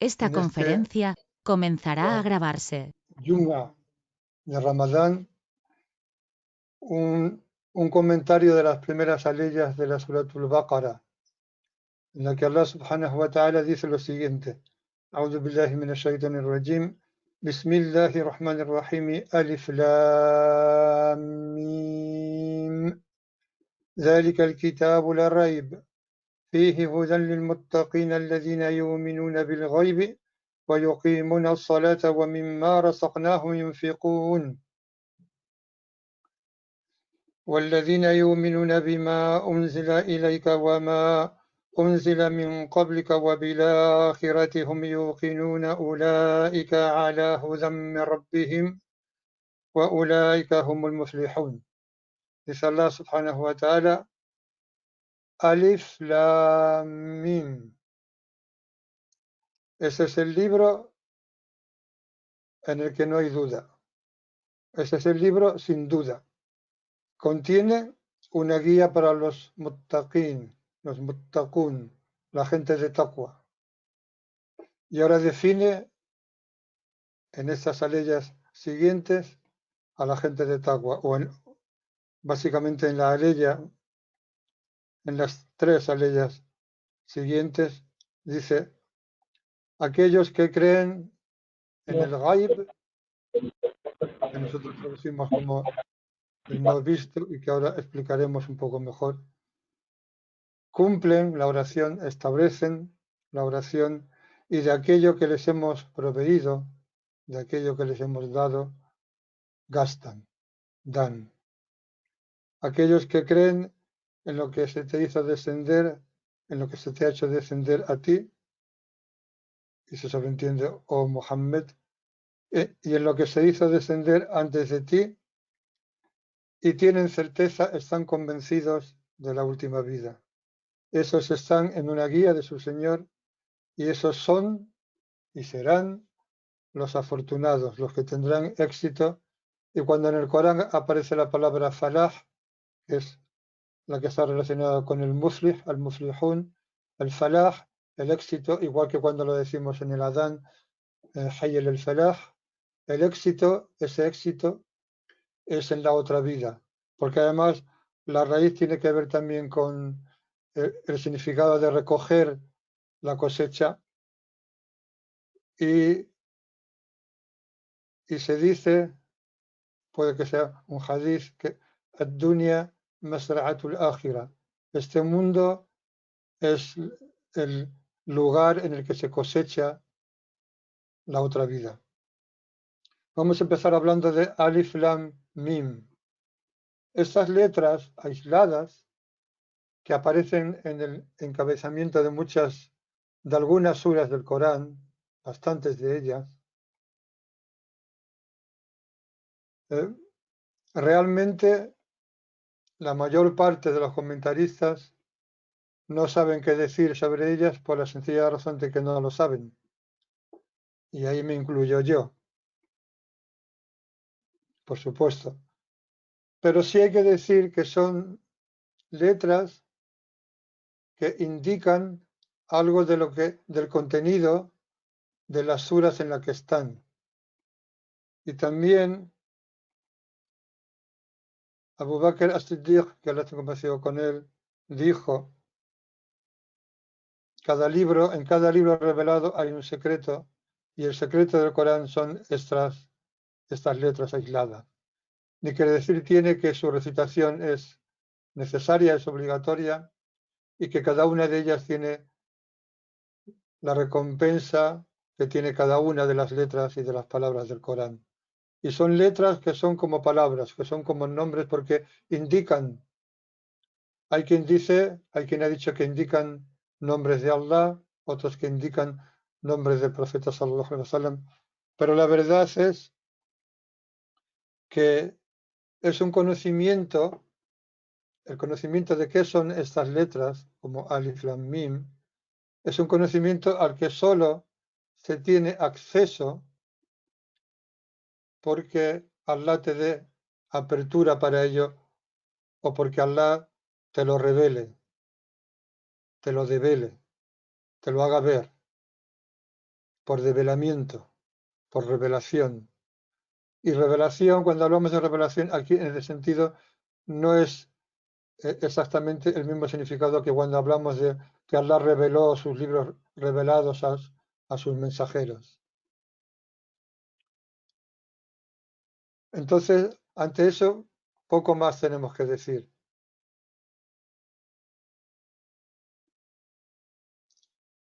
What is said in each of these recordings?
Esta en este conferencia comenzará a grabarse. Yuma de Ramadán, un comentario de las primeras aleyas de la Suratul Baqara, en la que Allah subhanahu wa ta'ala dice lo siguiente: A'udhu billahi minash shaitanir rajim, Bismillahir rahmanir rahim, Alif Lam Mim, ذلك الكتاب لا ريب فيه هدى للمتقين الذين يؤمنون بالغيب ويقيمون الصلاة ومما رزقناهم ينفقون والذين يؤمنون بما أنزل إليك وما أنزل من قبلك وبالآخرة هم يوقنون أولئك على هدى من ربهم وأولئك هم المفلحون. Dice Allah subhanahu wa ta'ala: Alif Lam Mim. Ese es el libro en el que no hay duda. Ese es el libro sin duda. Contiene una guía para los muttaqin, los muttaqun, la gente de taqwa. Y ahora define en estas aleyas siguientes a la gente de taqwa, básicamente en la aleya, en las tres aleyas siguientes, dice: aquellos que creen en el ghaib, que nosotros traducimos como el no visto y que ahora explicaremos un poco mejor, cumplen la oración, establecen la oración, y de aquello que les hemos proveído, de aquello que les hemos dado, gastan, dan. Aquellos que creen en lo que se te hizo descender, en lo que se te ha hecho descender a ti, y se sobreentiende, oh Muhammad, y en lo que se hizo descender antes de ti, y tienen certeza, están convencidos de la última vida. Esos están en una guía de su Señor, y esos son y serán los afortunados, los que tendrán éxito. Y cuando en el Corán aparece la palabra falah, que es la que está relacionada con el muflih, al muflihun, el falah, el éxito, igual que cuando lo decimos en el Adán, hayy el falah, el éxito, ese éxito es en la otra vida, porque además la raíz tiene que ver también con el significado de recoger la cosecha, y se dice, puede que sea un hadith, que ad-dunya masra'atul akhirah, este mundo es el lugar en el que se cosecha la otra vida. Vamos a empezar hablando de Alif Lam Mim. Estas letras aisladas que aparecen en el encabezamiento de algunas suras del Corán, bastantes de ellas, realmente la mayor parte de los comentaristas no saben qué decir sobre ellas por la sencilla razón de que no lo saben. Y ahí me incluyo yo, por supuesto. Pero sí hay que decir que son letras que indican algo del contenido de las suras en las que están. Y también Abu Bakr as-Siddiq, que Allah tenga compasión con él, dijo: en cada libro revelado hay un secreto, y el secreto del Corán son estas letras aisladas. Ni quiere decir tiene que su recitación es necesaria, es obligatoria, y que cada una de ellas tiene la recompensa que tiene cada una de las letras y de las palabras del Corán. Y son letras que son como palabras, que son como nombres, porque indican. Hay quien ha dicho que indican nombres de Allah, otros que indican nombres del profeta sallallahu alaihi wasallam, pero la verdad es que es un conocimiento, el conocimiento de qué son estas letras, como Alif Lam Mim, es un conocimiento al que solo se tiene acceso porque Allah te dé apertura para ello, o porque Allah te lo revele, te lo devele, te lo haga ver. por develamiento, por revelación. Y revelación, cuando hablamos de revelación, aquí en ese sentido, no es exactamente el mismo significado que cuando hablamos de que Allah reveló sus libros revelados a sus mensajeros. Entonces, ante eso, poco más tenemos que decir.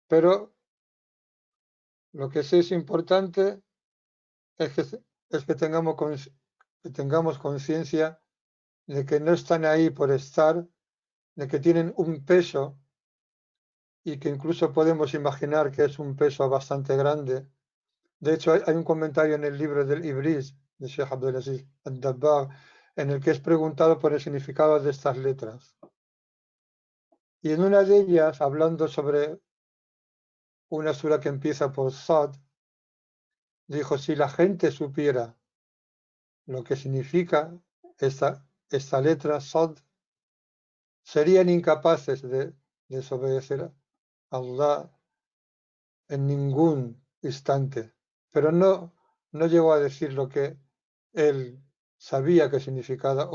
Pero lo que sí es importante es que tengamos conciencia de que no están ahí por estar, de que tienen un peso y que incluso podemos imaginar que es un peso bastante grande. De hecho, hay un comentario en el libro del Ibris de Sheikh Abdulaziz al-Dabbar en el que es preguntado por el significado de estas letras. Y en una de ellas, hablando sobre una sura que empieza por Sad, dijo, si la gente supiera lo que significa esta letra Sad, serían incapaces de desobedecer a Allah en ningún instante. Pero no llegó a decir lo que él sabía que significaba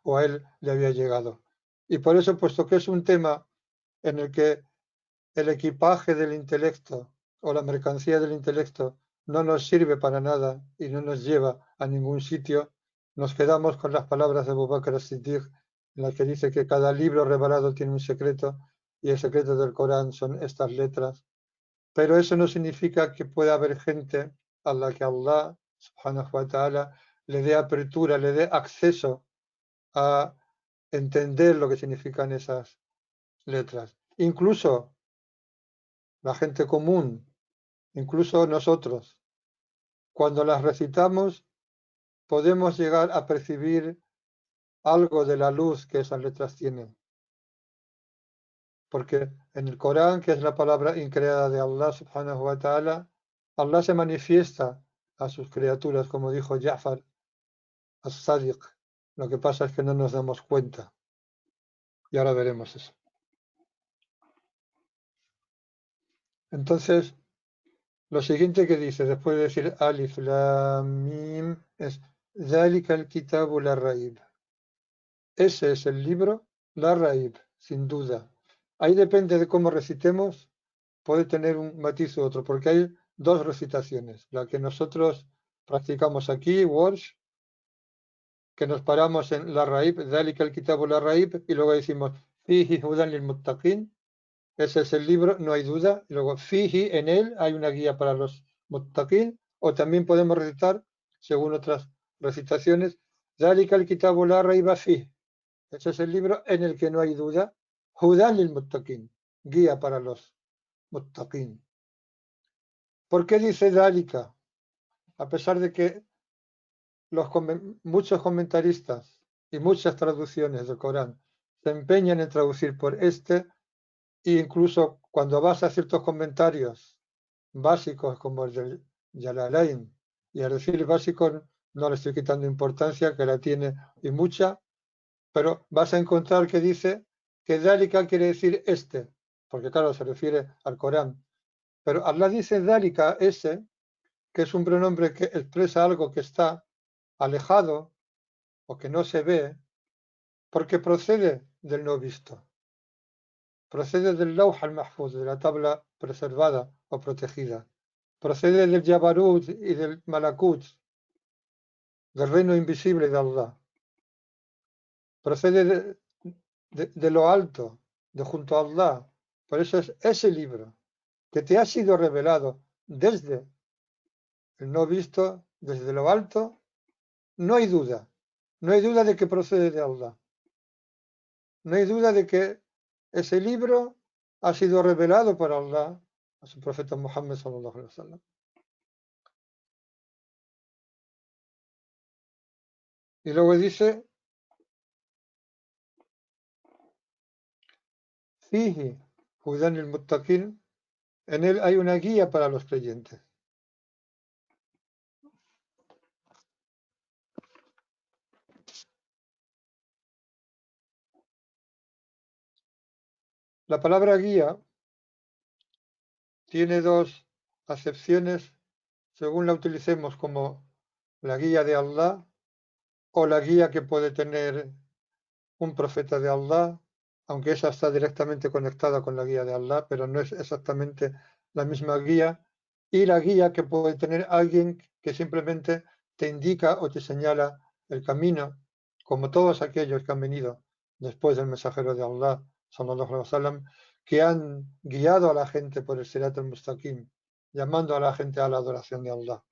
o a él le había llegado. Y por eso, puesto que es un tema en el que el equipaje del intelecto o la mercancía del intelecto no nos sirve para nada y no nos lleva a ningún sitio, nos quedamos con las palabras de Abu Bakr as-Siddiq, en las que dice que cada libro revelado tiene un secreto y el secreto del Corán son estas letras. Pero eso no significa que pueda haber gente a la que Allah subhanahu wa ta'ala le dé apertura, le dé acceso a entender lo que significan esas letras. Incluso la gente común, incluso nosotros, cuando las recitamos, podemos llegar a percibir algo de la luz que esas letras tienen. Porque en el Corán, que es la palabra increada de Allah subhanahu wa ta'ala, Allah se manifiesta a sus criaturas, como dijo Ja'far as-Sadiq. Lo que pasa es que no nos damos cuenta. Y ahora veremos eso. Entonces, lo siguiente que dice, después de decir Alif, Lam, Mim, es ذَلِكَ الْكِتَابُ لَا رَيْبَ. Ese es el libro, La Raib, sin duda. Ahí depende de cómo recitemos, puede tener un matiz u otro, porque hay dos recitaciones. La que nosotros practicamos aquí, Walsh, que nos paramos en La Raib, ذَلِكَ الْكِتَابُ لَا رَيْبَ, y luego decimos فِيهِ هُدًى لِلْمُتَّقِينَ. Ese es el libro, no hay duda. Y luego, Fiji, en él hay una guía para los muttaqin, o también podemos recitar, según otras recitaciones, ذَلِكَ الْكِتَابُ لَا رَيْبَ فِيهِ. Ese es el libro en el que no hay duda. Hudán lil muttaqin, guía para los muttaqin. ¿Por qué dice Dálika? A pesar de que muchos comentaristas y muchas traducciones del Corán se empeñan en traducir por este, e incluso cuando vas a ciertos comentarios básicos como el del Jalalain, y al decir básico no le estoy quitando importancia, que la tiene y mucha, pero vas a encontrar que dice que Dálika quiere decir este, porque claro, se refiere al Corán. Pero Allah dice Dálika, ese, que es un pronombre que expresa algo que está alejado o que no se ve, porque procede del no visto. Procede del Lawh al-Mahfuz, de la tabla preservada o protegida. Procede del Jabarut y del Malakut, del reino invisible de Allah. Procede de lo alto, de junto a Allah. Por eso es ese libro que te ha sido revelado desde el no visto, desde lo alto, no hay duda. No hay duda de que procede de Allah. No hay duda de que ese libro ha sido revelado por Allah a su profeta Muhammad sallallahu alaihi wasallam. Y luego dice, Fihi hudan lil muttaqin, en él hay una guía para los creyentes. La palabra guía tiene dos acepciones según la utilicemos como la guía de Allah o la guía que puede tener un profeta de Allah, aunque esa está directamente conectada con la guía de Allah, pero no es exactamente la misma guía, y la guía que puede tener alguien que simplemente te indica o te señala el camino, como todos aquellos que han venido después del mensajero de Allah, sallallahu alaihi wasallam, que han guiado a la gente por el Sirat al-Mustaqim, llamando a la gente a la adoración de Allah.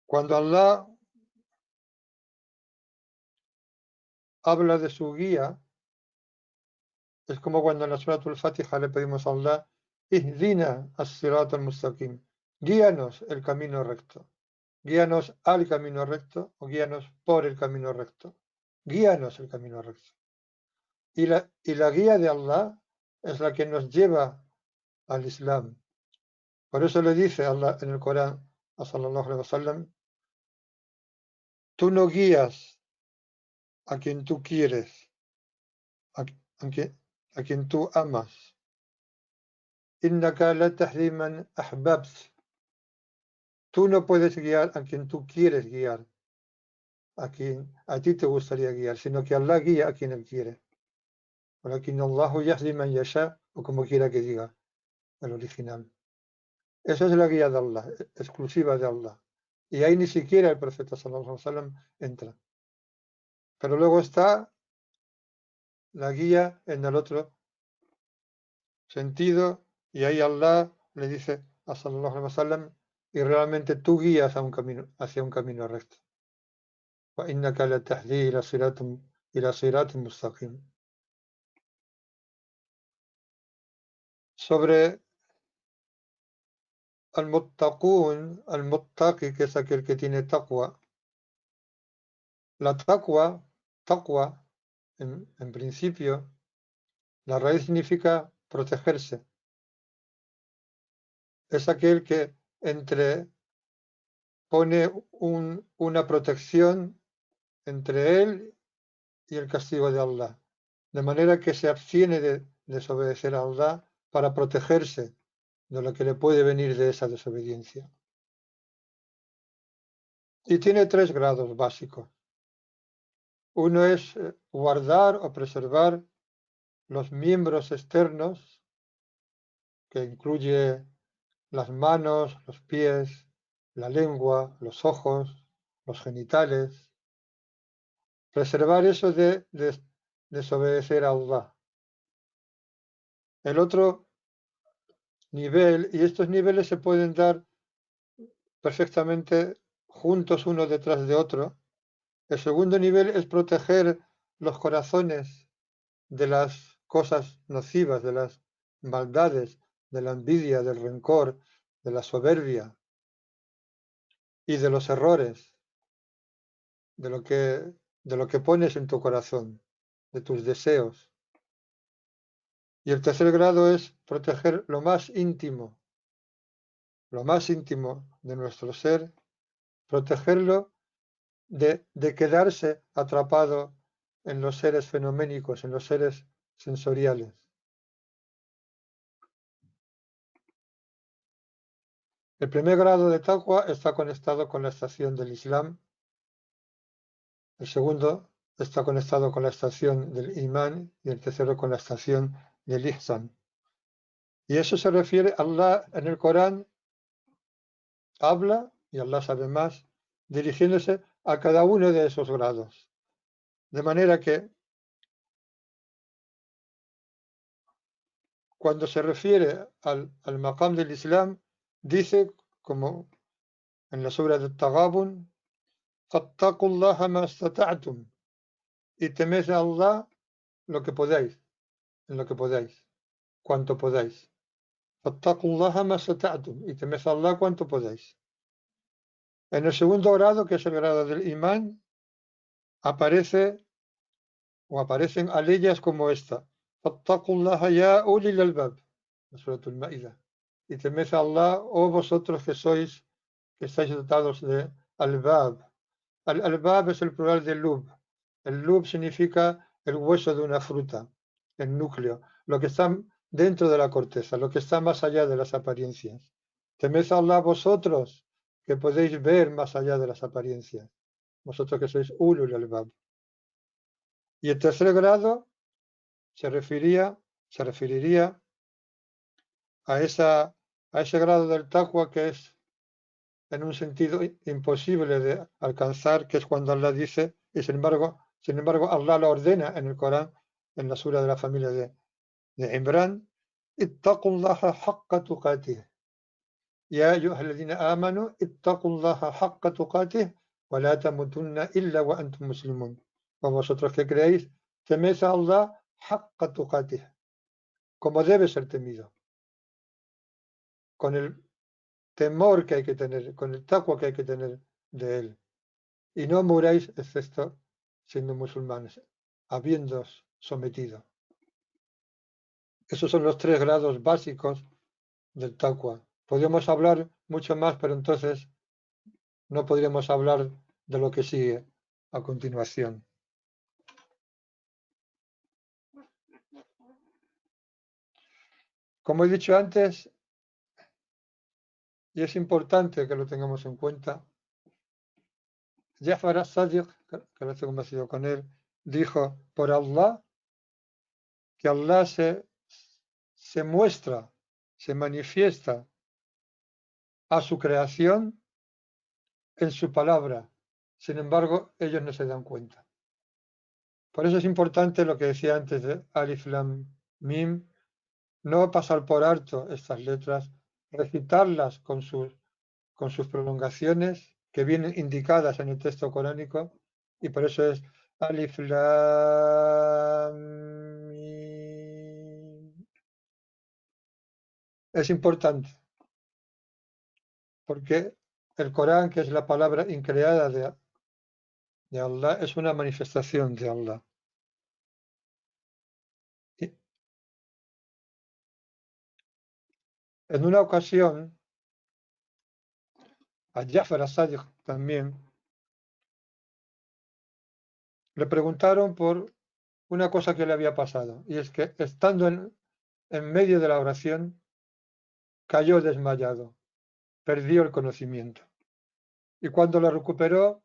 Cuando Allah habla de su guía, es como cuando en la Suratul Fatiha le pedimos a Allah, Ihdina as-sirat al-mustaqim, guíanos el camino recto, guíanos al camino recto o guíanos por el camino recto, guíanos el camino recto. Y la guía de Allah es la que nos lleva al Islam. Por eso le dice Allah en el Corán a sallallahu alaihi wasallam, tú no guías a quien tú quieres, a, a quien tú amas. Innaka la tahdi man ahbabt. Tú no puedes guiar a quien tú quieres guiar, a quien a ti te gustaría guiar, sino que Allah guía a quien Él quiere. Walakin Allahu yahdi man yasha, o como quiera que diga el original. Esa es la guía de Allah, exclusiva de Allah. Y ahí ni siquiera el profeta sallallahu alaihi wasallam entra. Pero luego está la guía en el otro sentido, y ahí Allah le dice a sallallahu alaihi wasallam, y realmente tú guías a un camino, hacia un camino recto. وإنك لتهدي إلى صراط مستقيم. Sobre al-muttaqun, al-muttaqi, que es aquel que tiene taqwa. La taqwa, en principio, la raíz significa protegerse. Es aquel que pone una protección entre él y el castigo de Allah. De manera que se abstiene de desobedecer a Allah para protegerse de lo que le puede venir de esa desobediencia. Y tiene 3 grados básicos. Uno es guardar o preservar los miembros externos, que incluye las manos, los pies, la lengua, los ojos, los genitales. Preservar eso de desobedecer a Allah. El otro nivel, y estos niveles se pueden dar perfectamente juntos uno detrás de otro. El segundo nivel es proteger los corazones de las cosas nocivas, de las maldades, de la envidia, del rencor, de la soberbia y de los errores, de lo que pones en tu corazón, de tus deseos. Y el tercer grado es proteger lo más íntimo de nuestro ser, protegerlo de quedarse atrapado en los seres fenoménicos, en los seres sensoriales. El primer grado de taqwa está conectado con la estación del Islam. El segundo está conectado con la estación del Imán y el tercero con la estación del Ihsan. Y eso se refiere a Allah en el Corán, habla, y Allah sabe más, dirigiéndose a cada uno de esos grados. De manera que cuando se refiere al maqam del Islam, dice, como en la sura de Taghabun, فَاتَّقُوا اللَّهَ مَا اسْتَطَعْتُمْ, y temed a Allah lo que podáis, en lo que podáis, cuanto podáis. فَاتَّقُوا اللَّهَ مَا اسْتَطَعْتُمْ, y temed a Allah cuanto podáis. En el segundo grado, que es el grado del imán, aparecen aleyas como esta. فَاتَّقُوا اللَّهَ يَا أُولِي الْأَلْبَابِ, la suratul Ma'idah. Y temed a Allah, oh vosotros que estáis dotados de albab. Al-albab es el plural de lub. El lub significa el hueso de una fruta, el núcleo, lo que está dentro de la corteza, lo que está más allá de las apariencias. Temed a Allah vosotros, que podéis ver más allá de las apariencias. Vosotros que sois ulul albab. Y el tercer grado se referiría a ese grado del taqwa que es en un sentido imposible de alcanzar, que es cuando Allah dice, y sin embargo, Allah lo ordena en el Corán, en la sura de la familia de Imran, ittaqullaha haqqa tuqatih. Ya ayyuhalladhina amanu ittaqullaha haqqa tuqatih wa la tamutunna illa wa antum muslimun. O vosotros que creéis, temed a Allah haqqa tuqatih, como debe ser temido, con el temor que hay que tener, con el taqwa que hay que tener de él. Y no muráis excepto siendo musulmanes, habiéndoos sometido. Esos son los tres grados básicos del taqwa. Podríamos hablar mucho más, pero entonces no podríamos hablar de lo que sigue a continuación. Como he dicho antes, y es importante que lo tengamos en cuenta, Jafar as-Sadiq, que lo he convencido con él, dijo, por Allah, que Allah se muestra, se manifiesta a su creación en su palabra. Sin embargo, ellos no se dan cuenta. Por eso es importante lo que decía antes de Alif Lam Mim, no pasar por alto estas letras, recitarlas con sus prolongaciones que vienen indicadas en el texto coránico, y por eso es Alif Lam Mim. Es importante, porque el Corán, que es la palabra increada de Allah, es una manifestación de Allah. Y en una ocasión, a Jafar as-Sadiq también le preguntaron por una cosa que le había pasado, y es que estando en medio de la oración, cayó desmayado, perdió el conocimiento. Y cuando lo recuperó,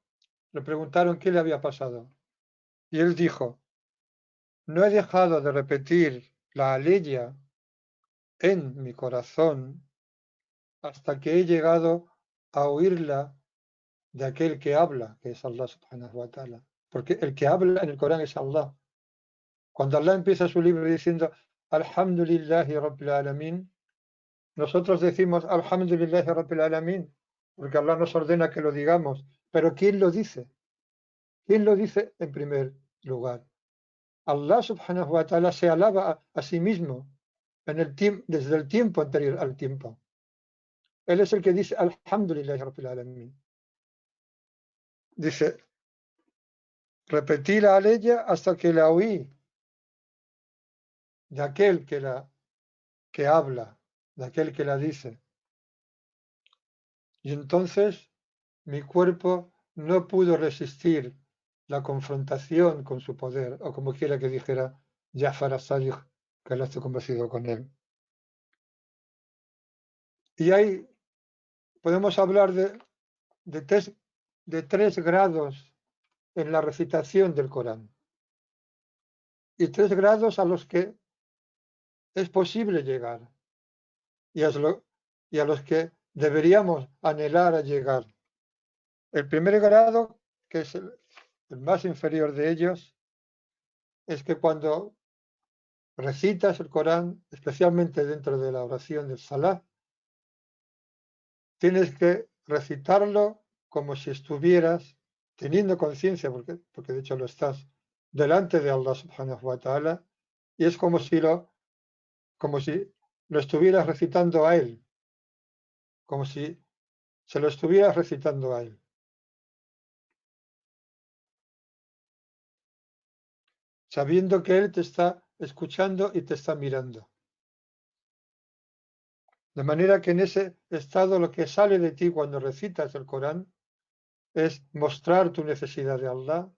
le preguntaron qué le había pasado. Y él dijo, no he dejado de repetir la aleya en mi corazón hasta que he llegado a oírla de aquel que habla, que es Allah subhanahu wa ta'ala. Porque el que habla en el Corán es Allah. Cuando Allah empieza su libro diciendo Alhamdulillahi Rabbil Alamin, nosotros decimos Alhamdulillahi Rabbil Alamin, porque Allah nos ordena que lo digamos. Pero ¿quién lo dice? ¿Quién lo dice en primer lugar? Allah subhanahu wa ta'ala se alaba a sí mismo desde el tiempo anterior al tiempo. Él es el que dice Alhamdulillahi Rabbil Alamin. Dice, repetí la aleya hasta que la oí de aquel que habla, de aquel que la dice. Y entonces mi cuerpo no pudo resistir la confrontación con su poder, o como quiera que dijera Jafar as-Sadiq, que lo estoy convencido con él. Y ahí podemos hablar de tres grados en la recitación del Corán. Y tres grados a los que es posible llegar y a los que deberíamos anhelar a llegar. El primer grado, que es el más inferior de ellos, es que cuando recitas el Corán, especialmente dentro de la oración del Salah, tienes que recitarlo como si estuvieras teniendo conciencia, porque de hecho lo estás, delante de Allah subhanahu wa ta'ala, y es como si lo estuvieras recitando a Él, como si se lo estuvieras recitando a Él. Sabiendo que Él te está escuchando y te está mirando. De manera que en ese estado lo que sale de ti cuando recitas el Corán es mostrar tu necesidad de Allah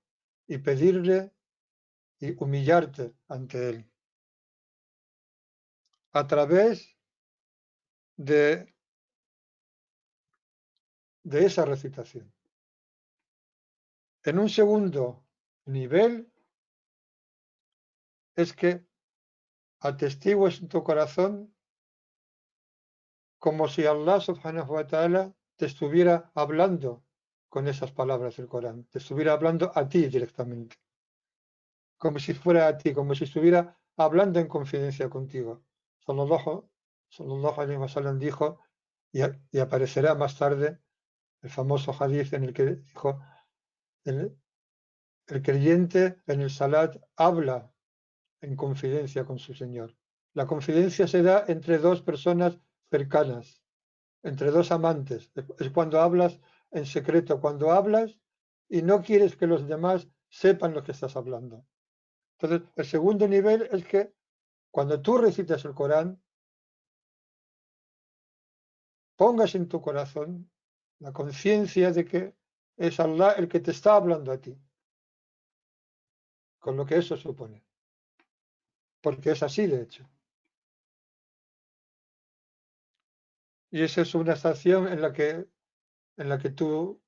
y pedirle y humillarte ante Él. a través de esa recitación. En un segundo nivel es que atestigues en tu corazón como si Allah subhanahu wa ta'ala te estuviera hablando con esas palabras del Corán, te estuviera hablando a ti directamente, como si fuera a ti, como si estuviera hablando en confidencia contigo. Sallallahu alaihi wasallam dijo, y aparecerá más tarde el famoso hadith en el que dijo, el creyente en el salat habla en confidencia con su Señor. La confidencia se da entre dos personas cercanas, entre dos amantes. Es cuando hablas en secreto, cuando hablas y no quieres que los demás sepan lo que estás hablando. Entonces, el segundo nivel es que cuando tú recitas el Corán, pongas en tu corazón la conciencia de que es Allah el que te está hablando a ti, con lo que eso supone. Porque es así, de hecho. Y esa es una estación en la que tú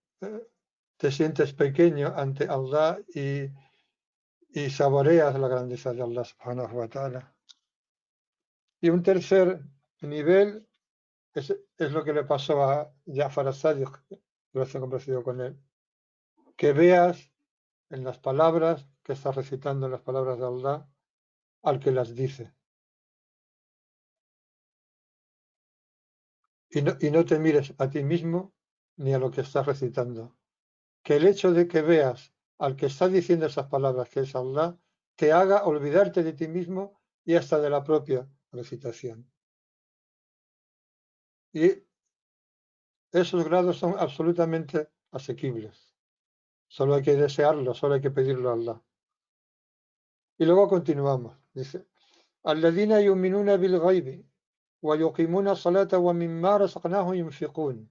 te sientes pequeño ante Allah y saboreas la grandeza de Allah subhanahu wa ta'ala. Y un tercer nivel es lo que le pasó a Ja'far as-Sadiq, recién conocido con él. Que veas en las palabras que estás recitando, en las palabras de Allah, al que las dice. Y no te mires a ti mismo ni a lo que estás recitando. Que el hecho de que veas al que está diciendo esas palabras, que es Allah, te haga olvidarte de ti mismo y hasta de la propia recitación. Y esos grados son absolutamente asequibles. Solo hay que desearlo, solo hay que pedirlo a Allah. Y luego continuamos. Dice, الذين يؤمنون بالغيب ويقيمون الصلاة ومما رزقناهم ينفقون.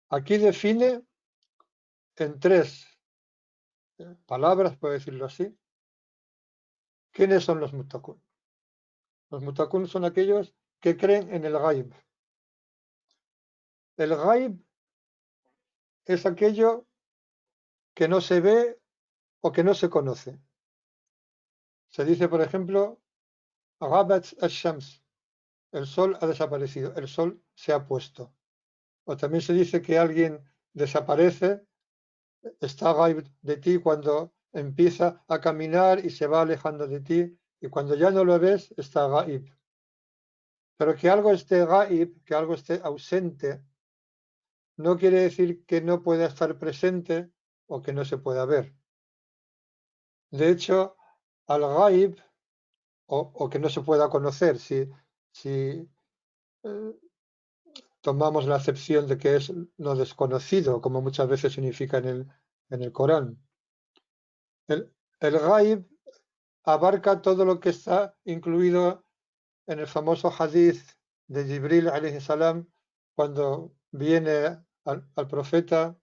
Aquí define en tres palabras, por decirlo así, quiénes son los muttaqun. Los muttaqun son aquellos que creen en el ghaib. El ghaib es aquello que no se ve o que no se conoce. Se dice, por ejemplo, ghabat ash-shams, el sol ha desaparecido, el sol se ha puesto. O también se dice que alguien desaparece, está ghaib de ti cuando empieza a caminar y se va alejando de ti, y cuando ya no lo ves, está ghaib. Pero que algo esté ghaib, que algo esté ausente, no quiere decir que no pueda estar presente o que no se pueda ver. De hecho, al ghaib, o que no se pueda conocer, si tomamos la acepción de que es lo desconocido, como muchas veces significa en el Corán. El ghaib abarca todo lo que está incluido en el famoso hadith de Jibril alayhi salam, cuando viene al profeta,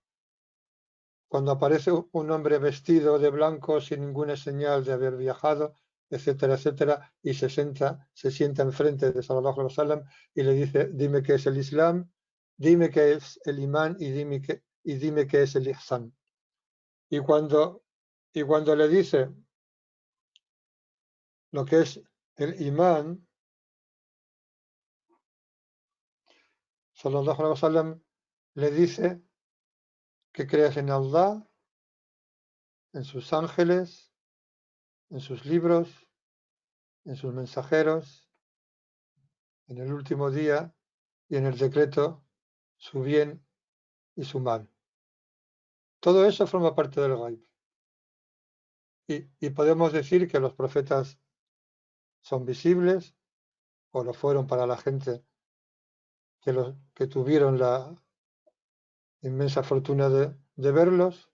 cuando aparece un hombre vestido de blanco sin ninguna señal de haber viajado, etcétera, etcétera, y se sienta enfrente de Sallallahu Alaihi Wasallam y le dice, dime qué es el Islam, dime qué es el imán y dime qué es el ihsan. Y cuando le dice lo que es el imán, Sallallahu Alaihi Wasallam le dice que creas en Allah, en sus ángeles, en sus libros, en sus mensajeros, en el último día y en el decreto, su bien y su mal. Todo eso forma parte del ghaib. Y podemos decir que los profetas son visibles, o lo fueron para la gente que tuvieron la inmensa fortuna de verlos,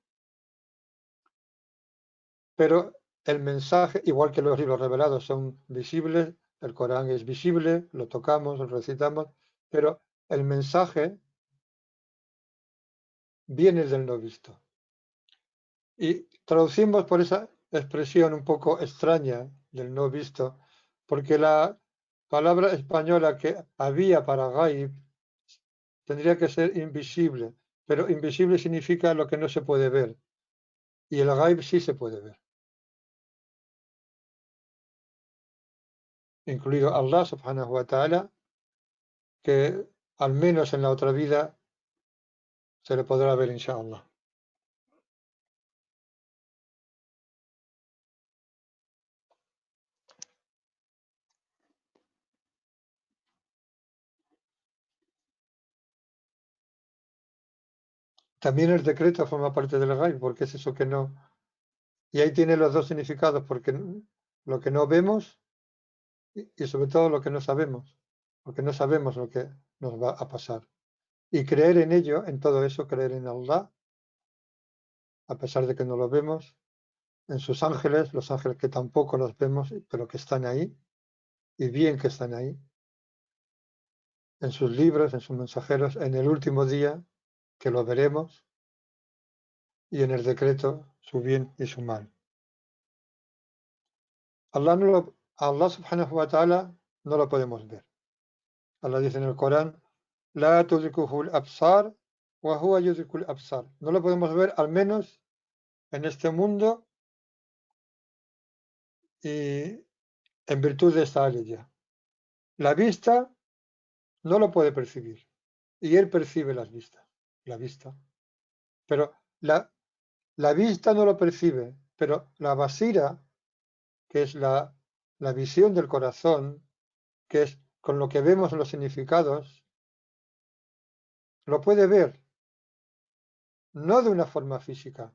pero el mensaje, igual que los libros revelados son visibles, el Corán es visible, lo tocamos, lo recitamos, pero el mensaje viene del no visto. Y traducimos por esa expresión un poco extraña del no visto, porque la palabra española que había para gaib tendría que ser invisible, pero invisible significa lo que no se puede ver, y el gaib sí se puede ver, incluido Allah subhanahu wa ta'ala, que al menos en la otra vida se le podrá ver, inshallah. También el decreto forma parte del gaib, porque es eso que no. Y ahí tiene los dos significados, porque lo que no vemos y sobre todo lo que no sabemos, porque no sabemos lo que nos va a pasar. Y creer en ello, en todo eso, creer en Allah, a pesar de que no lo vemos, en sus ángeles, los ángeles que tampoco los vemos, pero que están ahí, y bien que están ahí, en sus libros, en sus mensajeros, en el último día, que lo veremos, y en el decreto, su bien y su mal. Allah subhanahu wa ta'ala no lo podemos ver. Allah dice en el Corán, La tudrikuhul absar wa huwa yudrikul absar. No lo podemos ver, al menos en este mundo, y en virtud de esta ya. La vista no lo puede percibir, y él percibe las vistas, la vista. Pero la vista no lo percibe, pero la basira, que es la visión del corazón, que es con lo que vemos los significados, lo puede ver, no de una forma física,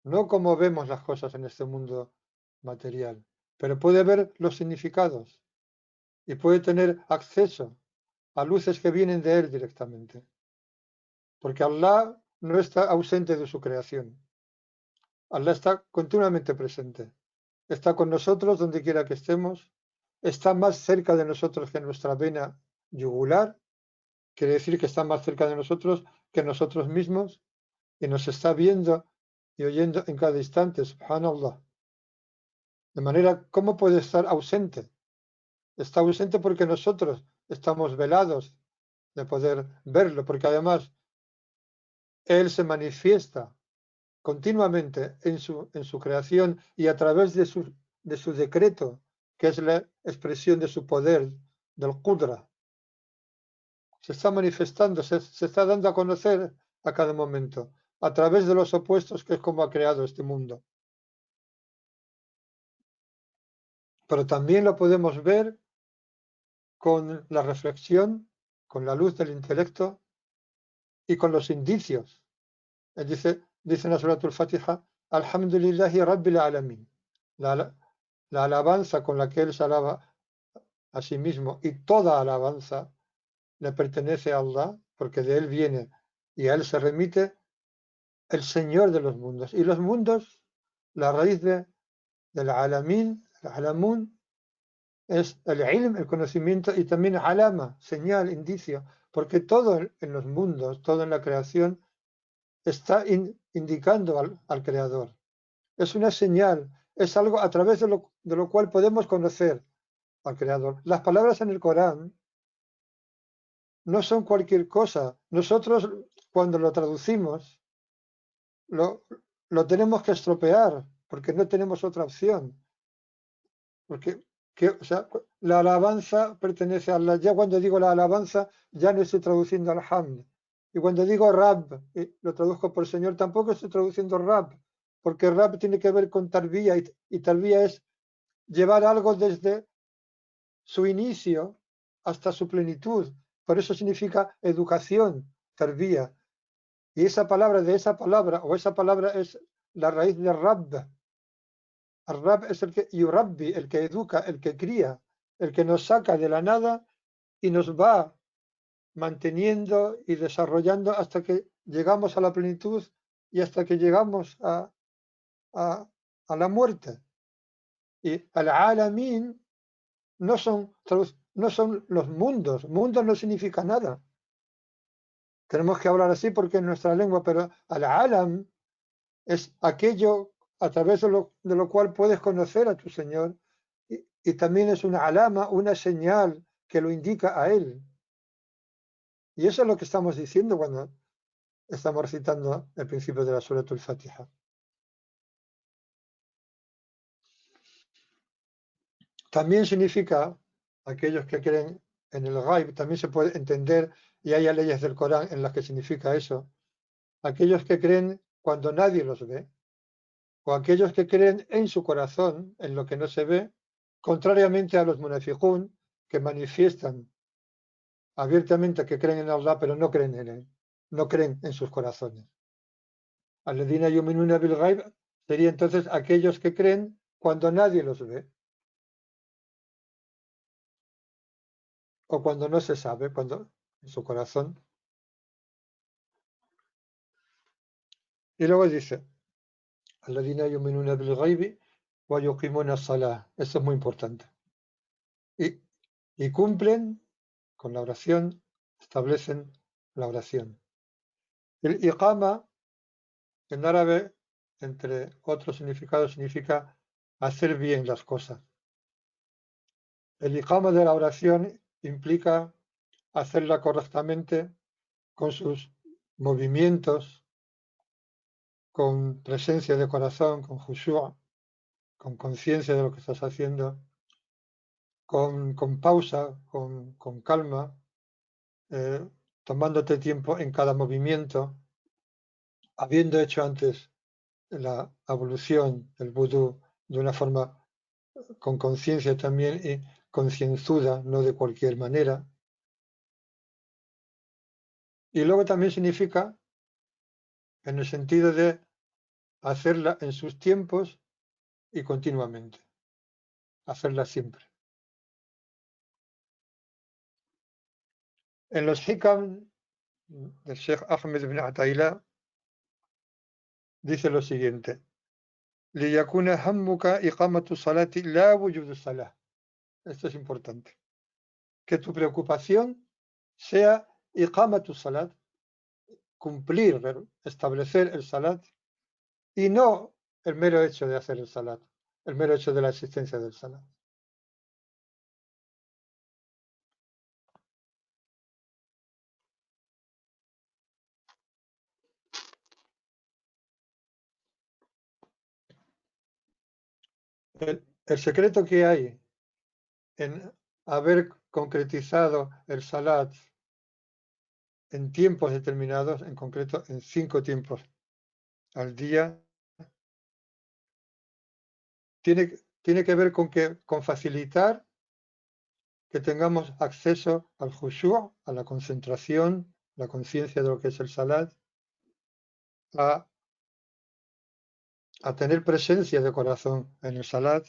no como vemos las cosas en este mundo material, pero puede ver los significados y puede tener acceso a luces que vienen de él directamente. Porque Allah no está ausente de su creación. Allah está continuamente presente. Está con nosotros donde quiera que estemos. Está más cerca de nosotros que nuestra vena yugular. Quiere decir que está más cerca de nosotros que nosotros mismos y nos está viendo y oyendo en cada instante. Subhanallah. De manera, ¿cómo puede estar ausente? Está ausente porque nosotros estamos velados de poder verlo, porque además Él se manifiesta continuamente en su creación y a través de su decreto, que es la expresión de su poder, del Qudra. Se está manifestando, se está dando a conocer a cada momento, a través de los opuestos, que es como ha creado este mundo. Pero también lo podemos ver con la reflexión, con la luz del intelecto y con los indicios. Dice en la Surat al-Fatiha, Alhamdulillahi Rabbil Alamin. La alabanza con la que él se alaba a sí mismo y toda alabanza le pertenece a Allah, porque de él viene y a él se remite el Señor de los mundos. Y los mundos, la raíz del alamin, el alamun, es el ilm, el conocimiento, y también alama, señal, indicio, porque todo en los mundos, todo en la creación, está indicando al Creador. Es una señal, es algo a través de lo cual podemos conocer al Creador. Las palabras en el Corán no son cualquier cosa. Nosotros, cuando lo traducimos, lo, lo tenemos que estropear, porque no tenemos otra opción. Porque o sea, la alabanza pertenece a Allah. Ya cuando digo la alabanza, ya no estoy traduciendo al hamd. Y cuando digo rab, lo traduzco por Señor, tampoco estoy traduciendo rab, porque rab tiene que ver con tarbía, y tarbía es llevar algo desde su inicio hasta su plenitud. Por eso significa educación, tarbía. Y esa palabra o esa palabra es la raíz de Rabb. Al-Rab es el que yurabbi, el que educa, el que cría, el que nos saca de la nada y nos va manteniendo y desarrollando hasta que llegamos a la plenitud y hasta que llegamos a, a la muerte. Y al-alamin no son los mundos. Mundos no significa nada. Tenemos que hablar así porque es nuestra lengua, pero al-alam es aquello a través de lo cual puedes conocer a tu Señor y también es una alama, una señal que lo indica a él. Y eso es lo que estamos diciendo cuando estamos recitando el principio de la Suratul Fatiha. También significa, aquellos que creen en el Ghaib, también se puede entender, y hay leyes del Corán en las que significa eso, aquellos que creen cuando nadie los ve, o aquellos que creen en su corazón, en lo que no se ve, contrariamente a los munafiqún, que manifiestan abiertamente que creen en Allah, pero no creen en él, no creen en sus corazones. Alladina yuminuna bil ghaib sería entonces aquellos que creen cuando nadie los ve, o cuando no se sabe, cuando en su corazón. Y luego dice, alladina yuminuna bil ghaibi wa yuqimuna salah. Eso es muy importante. Y cumplen con la oración, establecen la oración. El iqama, en árabe, entre otros significados, significa hacer bien las cosas. El iqama de la oración implica hacerla correctamente con sus movimientos, con presencia de corazón, con khushu', con conciencia de lo que estás haciendo, con pausa, con calma, tomándote tiempo en cada movimiento, habiendo hecho antes la ablución, el vudú, de una forma con conciencia también y concienzuda, no de cualquier manera. Y luego también significa, en el sentido de hacerla en sus tiempos y continuamente, hacerla siempre. En los hikam del Sheikh Ahmed ibn Atayla dice lo siguiente: لِيَكُونَ هَمُّكَ إِقَامَةُ الصَّلَاةِ لَا وُجُودُ الصَّلَاةِ. Esto es importante. Que tu preocupación sea iqamatu salat, cumplir, establecer el salat, y no el mero hecho de hacer el salat, el mero hecho de la existencia del salat. El secreto que hay en haber concretizado el salat en tiempos determinados, en concreto en 5 tiempos al día, tiene que ver con facilitar que tengamos acceso al khushu', a la concentración, la conciencia de lo que es el salat, a tener presencia de corazón en el salat,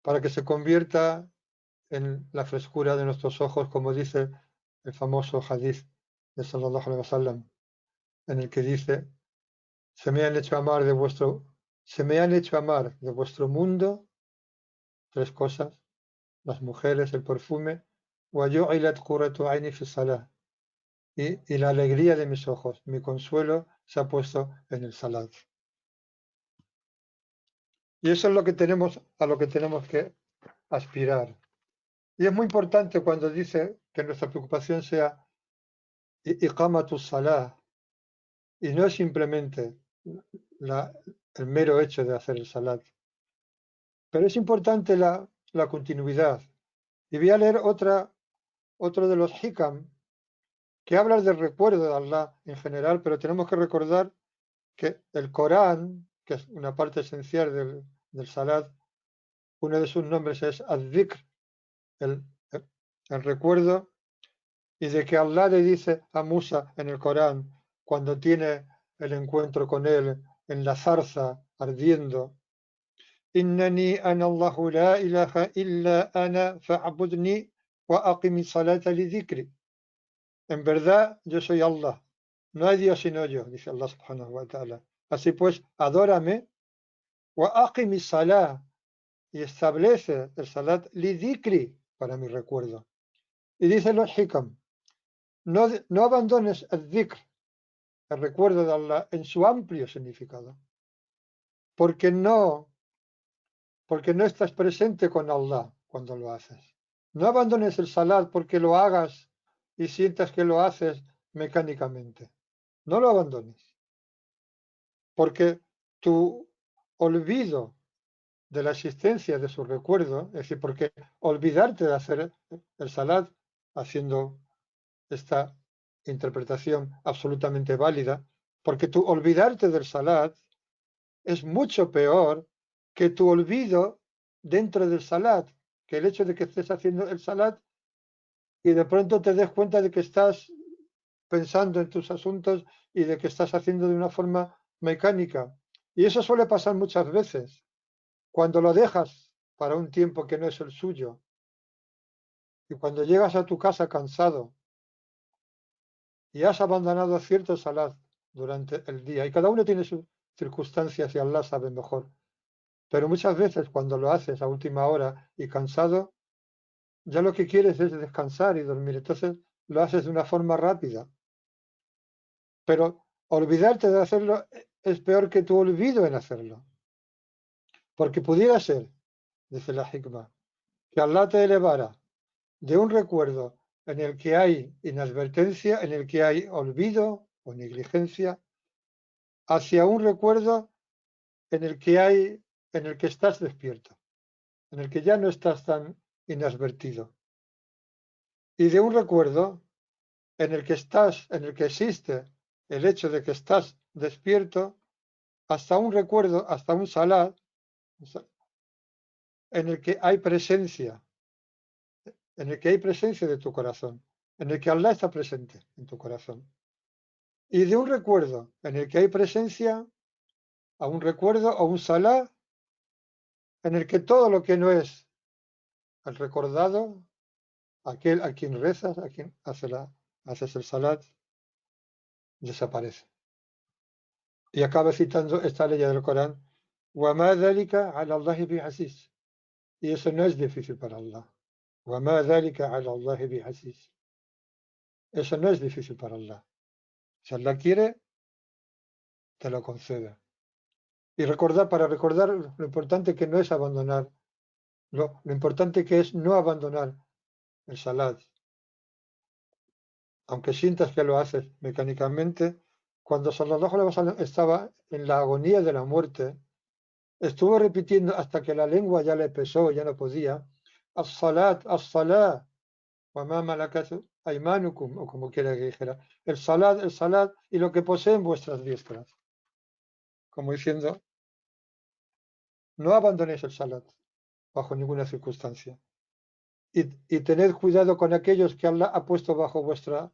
para que se convierta en la frescura de nuestros ojos, como dice el famoso hadith de Sallallahu Alaihi Wasallam, en el que dice: se me han hecho amar de vuestro mundo 3 cosas: las mujeres, el perfume, وَجُعِلَتْ قُرَّةُ عَيْنِي فِي الصَّلَاةِ, y la alegría de mis ojos, mi consuelo, se ha puesto en el salat. Y eso es lo que tenemos, a lo que tenemos que aspirar. Y es muy importante cuando dice que nuestra preocupación sea iqamatu salah, y no es simplemente el mero hecho de hacer el salat. Pero es importante la continuidad. Y voy a leer otro de los hikam, que habla del recuerdo de Allah en general, pero tenemos que recordar que el Corán, que es una parte esencial del salat, uno de sus nombres es al-dhikr, el, el recuerdo, y de que Allah le dice a Musa en el Corán, cuando tiene el encuentro con él en la zarza ardiendo: Innani ana Allahu la ilaha illa ana fa'budni wa aqimi salata li dhikri. En verdad, yo soy Allah, no hay Dios sino yo, dice Allah subhanahu wa ta'ala. Así pues, adórame, wa aqimi salah, y establece el salat li dhikri, para mi recuerdo. Y dice los hikam: no abandones el dhikr, el recuerdo de Allah, en su amplio significado, porque no porque no estás presente con Allah cuando lo haces. No abandones el salat porque lo hagas y sientas que lo haces mecánicamente. No lo abandones, porque tu olvido de la existencia de su recuerdo, es decir, porque olvidarte de hacer el salat, haciendo esta interpretación absolutamente válida, porque tu olvidarte del salat es mucho peor que tu olvido dentro del salat, que el hecho de que estés haciendo el salat y de pronto te des cuenta de que estás pensando en tus asuntos y de que estás haciendo de una forma mecánica. Y eso suele pasar muchas veces, cuando lo dejas para un tiempo que no es el suyo, y cuando llegas a tu casa cansado y has abandonado cierto salat durante el día, y cada uno tiene sus circunstancias y Allah sabe mejor, pero muchas veces cuando lo haces a última hora y cansado, ya lo que quieres es descansar y dormir, entonces lo haces de una forma rápida, pero olvidarte de hacerlo es peor que tu olvido en hacerlo, porque pudiera ser, dice la hikmah, que Allah te elevara de un recuerdo en el que hay inadvertencia, en el que hay olvido o negligencia, hacia un recuerdo en el que en el que estás despierto, en el que ya no estás tan inadvertido, y de un recuerdo en el que en el que existe el hecho de que estás despierto, hasta un recuerdo, hasta un salat, en el que hay presencia, en el que hay presencia de tu corazón, en el que Allah está presente en tu corazón. Y de un recuerdo en el que hay presencia, a un recuerdo o un salat, en el que todo lo que no es el recordado, aquel a quien rezas, a quien haces el salat, desaparece. Y acaba citando esta ley del Corán, وَمَا ذَلِكَ عَلَى اللَّهِ بِعَزِيزٍ. Y eso no es difícil para Allah. وَمَا ذَلِكَ عَلَى اللَّهِ بِعَزِيزٍ. Eso no es difícil para Allah. Si Allah quiere, te lo concede. Y recordar, para recordar lo importante que no es abandonar, lo importante que es no abandonar el salat, aunque sientas que lo haces mecánicamente. Cuando Sallallahu Alaihi Wasallam estaba en la agonía de la muerte, estuvo repitiendo hasta que la lengua ya le pesó, ya no podía, as-salat, as-salat, wa ma malakat aymanukum, o como quiera que dijera, el salat y lo que poseen vuestras diestras. Como diciendo, no abandonéis el salat bajo ninguna circunstancia. Y tened cuidado con aquellos que Allah ha puesto bajo vuestro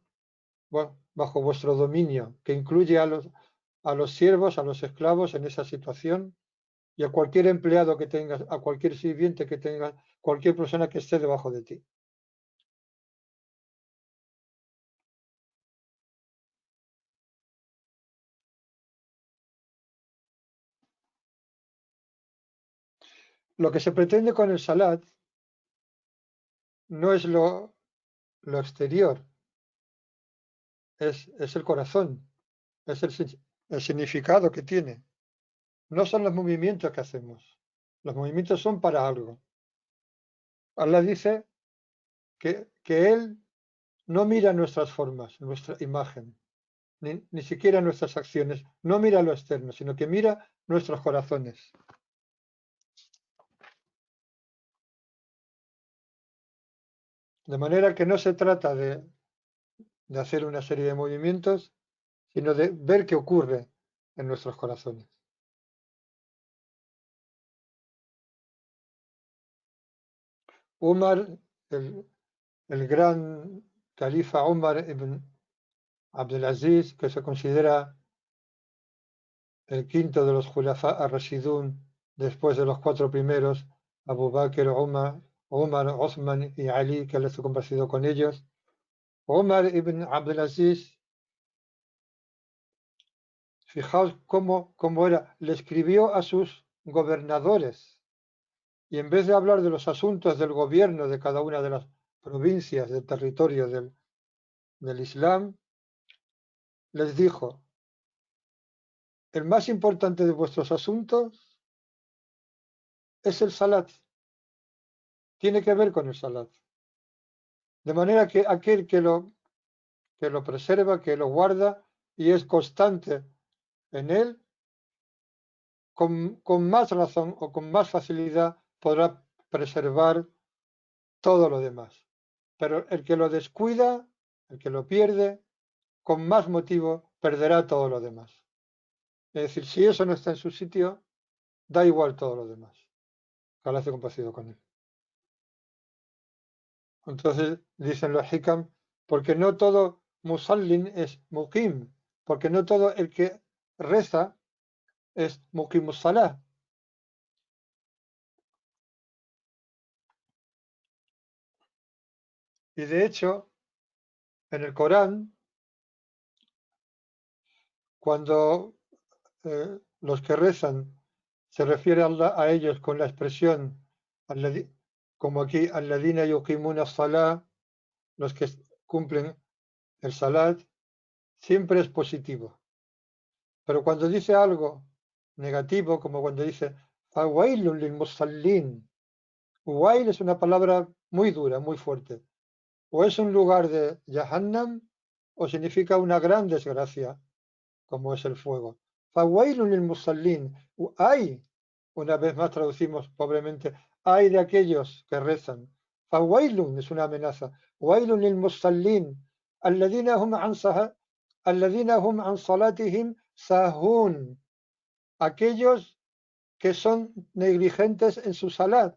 dominio, que incluye a los siervos, a los esclavos en esa situación y a cualquier empleado que tengas, a cualquier sirviente que tengas, cualquier persona que esté debajo de ti. Lo que se pretende con el salat no es lo exterior, es el corazón, es el significado que tiene. No son los movimientos que hacemos. Los movimientos son para algo. Allah dice que Él no mira nuestras formas, nuestra imagen, ni siquiera nuestras acciones. No mira lo externo, sino que mira nuestros corazones. De manera que no se trata de hacer una serie de movimientos, sino de ver qué ocurre en nuestros corazones. Umar, el gran califa Umar ibn Abdelaziz, que se considera el quinto de los Khulafa ar-Rashidun, después de los cuatro primeros, Abu Bakr, Umar, Osman y Ali, que él estuvo compartido con ellos. Umar ibn Abdelaziz, fijaos cómo era, le escribió a sus gobernadores y en vez de hablar de los asuntos del gobierno de cada una de las provincias del territorio del Islam, les dijo, el más importante de vuestros asuntos es el salat. Tiene que ver con el salat. De manera que aquel que lo preserva, que lo guarda y es constante en él, con más razón o con más facilidad podrá preservar todo lo demás. Pero el que lo descuida, el que lo pierde, con más motivo perderá todo lo demás. Es decir, si eso no está en su sitio, da igual todo lo demás. Ojalá esté complacido con él. Entonces dicen los hikam, porque no todo musallin es muqim, porque no todo el que reza es muqimus salah. Y de hecho, en el Corán, cuando los que rezan se refiere a ellos con la expresión, como aquí, alladina yuqimuna salah, los que cumplen el salat, siempre es positivo. Pero cuando dice algo negativo, como cuando dice, fawailun lil musallin, wail es una palabra muy dura, muy fuerte. O es un lugar de Jahannam, o significa una gran desgracia, como es el fuego. Fawailun lil musallin, hay, una vez más traducimos pobremente, hay de aquellos que rezan. Fawailun es una amenaza. Wailun lil musallin, alladina hum an alladina hum an salatihim sahun, aquellos que son negligentes en su salat.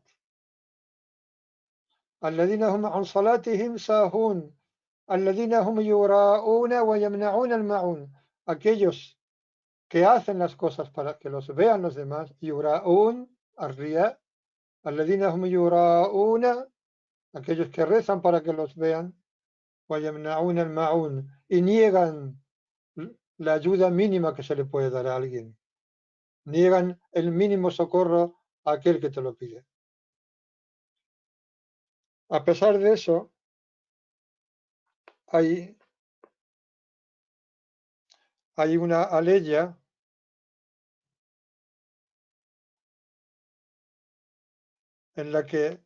Alladina hum an salatihim sahun, alladina hum yura'una wa yamna'una al-ma'un, aquellos que hacen las cosas para que los vean los demás, yura'un, arriya, alladina hum yura'una, aquellos que rezan para que los vean, wa yamna'una al-ma'un, y niegan la ayuda mínima que se le puede dar a alguien. Niegan el mínimo socorro a aquel que te lo pide. A pesar de eso, hay una aleya en la que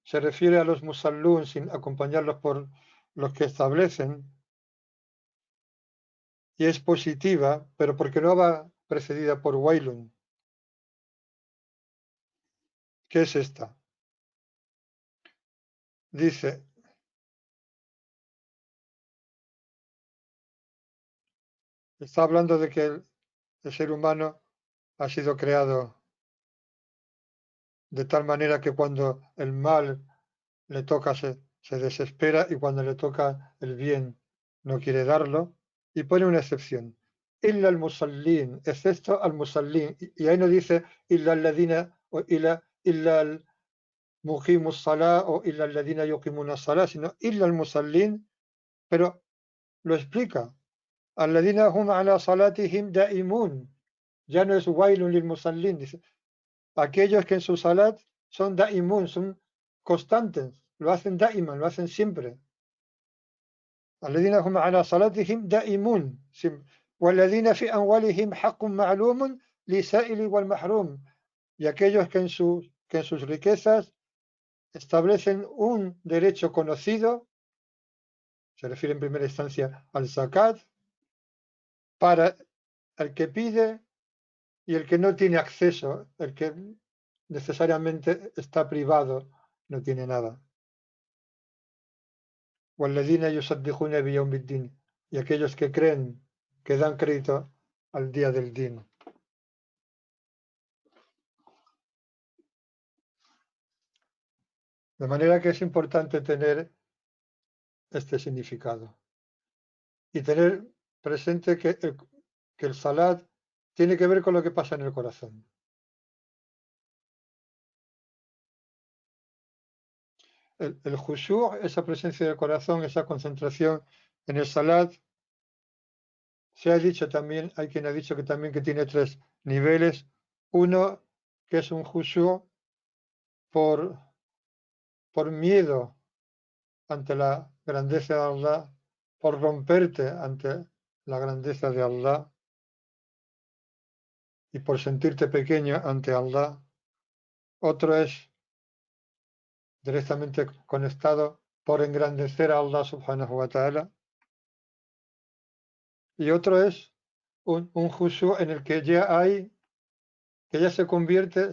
se refiere a los musallún sin acompañarlos por los que establecen, y es positiva, pero porque no va precedida por wailun. ¿Qué es esta? Dice, está hablando de que el ser humano ha sido creado de tal manera que cuando el mal le toca se desespera y cuando le toca el bien no quiere darlo, y pone una excepción. Illa al musallin, excepto al musallin. Y ahí no dice illa al ladina o illa al muqimus salah o illa al ladina yuqimuna salah, sino illa al musallin, pero lo explica. Alladina hum ala salatihim daimun. Ya no es wailun lil musallin, dice. Aquellos que en su salat son daimun, son constantes, lo hacen daiman, lo hacen siempre. الذين هم على صلاتهم دائمون والذين في أموالهم حق معلوم للسائل والمحروم, y aquellos que en sus riquezas establecen un derecho conocido, se refiere en primera instancia al zakat, para el que pide y el que no tiene acceso, el que necesariamente está privado, no tiene nada. والذين يصدقون بيوم الدين, y aquellos que creen, que dan crédito al día del din. De manera que es importante tener este significado y tener presente que el salat tiene que ver con lo que pasa en el corazón. El khushu', esa presencia del corazón, esa concentración en el salat, se ha dicho también, hay quien ha dicho que también que tiene tres niveles. Uno, que es un khushu' por miedo ante la grandeza de Allah, por romperte ante la grandeza de Allah y por sentirte pequeño ante Allah. otro es directamente conectado por engrandecer a Allah subhanahu wa ta'ala, y otro es un khushu en el que ya se convierte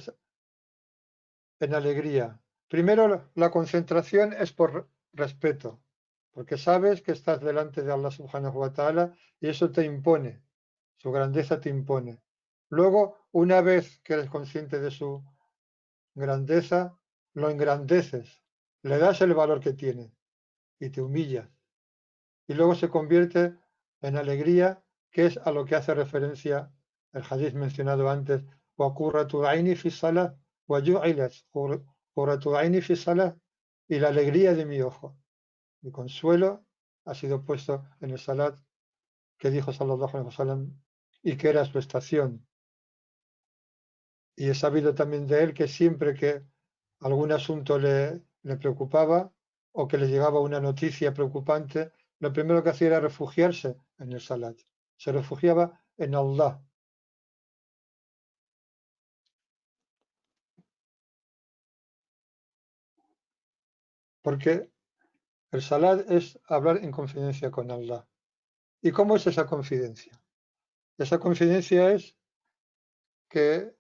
en alegría. Primero, la concentración es por respeto, porque sabes que estás delante de Allah subhanahu wa ta'ala y eso te impone, su grandeza te impone. Luego, una vez que eres consciente de su grandeza, lo engrandeces, le das el valor que tiene y te humillas. Y luego se convierte en alegría, que es a lo que hace referencia el hadith mencionado antes, وَقُرَّةُ عَيْنِي فِي الصَّلَاةِ وَجُعِلَتْ قُرَّةُ عَيْنِي فِي الصَّلَاةِ, y la alegría de mi ojo, mi consuelo, ha sido puesto en el salat que dijo sallallahu alaihi wasallam y que era su estación. Y he sabido también de él que siempre que algún asunto le preocupaba o que le llegaba una noticia preocupante, lo primero que hacía era refugiarse en el salat. Se refugiaba en Allah. Porque el salat es hablar en confidencia con Allah. ¿Y cómo es esa confidencia? Esa confidencia es que